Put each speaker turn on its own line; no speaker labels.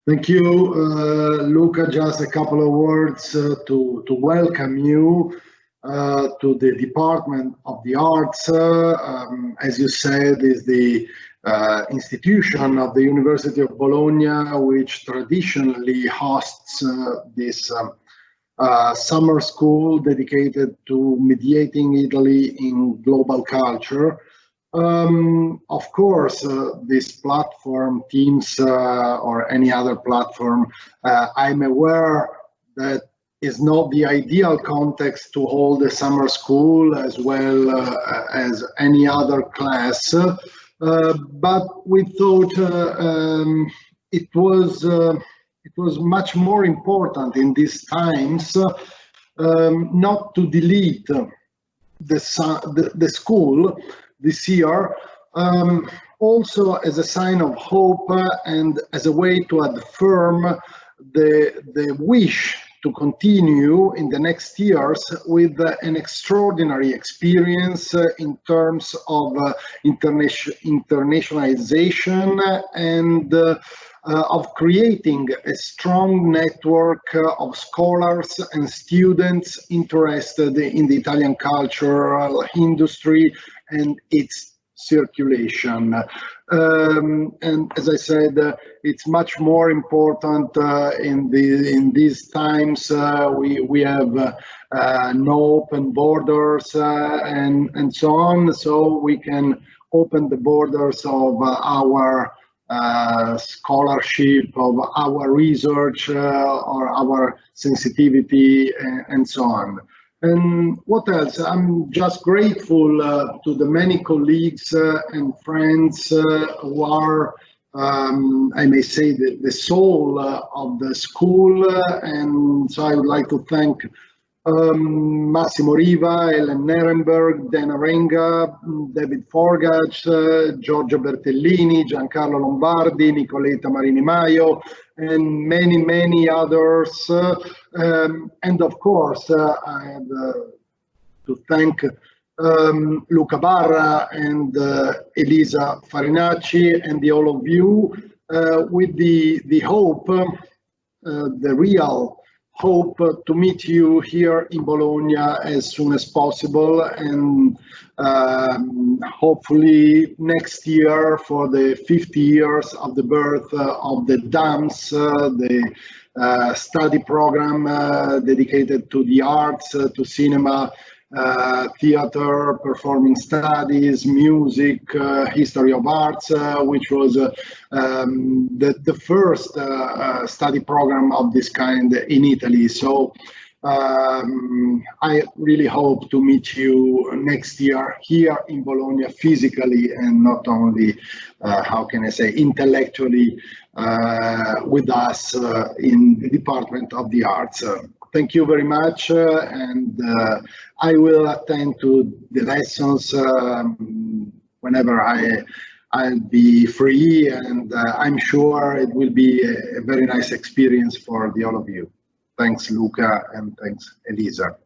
Thank you, Luca. Just a couple of words to welcome you to the Department of the Arts. As you said, is the institution of the University of Bologna, which traditionally hosts this summer school dedicated to mediating Italy in global culture. Of course, this platform, Teams or any other platform, I'm aware that is not the ideal context to hold a summer school as well as any other class, but we thought it was much more important in these times not to delete the school this year, also as a sign of hope and as a way to affirm the wish to continue in the next years with an extraordinary experience in terms of internationalization and of creating a strong network of scholars and students interested in the Italian cultural industry and its circulation. And as I said, it's much more important in these times. We have no open borders and so on, so we can open the borders of our scholarship, of our research, or our sensitivity, and so on. And what else? I'm just grateful to the many colleagues and friends who are, I may say, the soul of the school. And so I would like to thank Massimo Riva, Ellen Nerenberg, Dana Renga, David Forgage, Giorgio Bertellini, Giancarlo Lombardi, Nicoletta Marini Maio, and many, many others. And of course, I have to thank Luca Barra and Elisa Farinacci and all of you with the hope, the real hope to meet you here in Bologna as soon as possible, and hopefully next year for the 50 years of the birth of the DAMS, the study program dedicated to the arts, to cinema, theater, performing studies, music, history of arts, which was the first study program of this kind in Italy. So I really hope to meet you next year here in Bologna physically, and not only, how can I say, intellectually with us in the Department of the Arts. Thank you very much, and I will attend to the lessons whenever I'll be free, and I'm sure it will be a very nice experience for all of you. Thanks, Luca, and thanks, Elisa.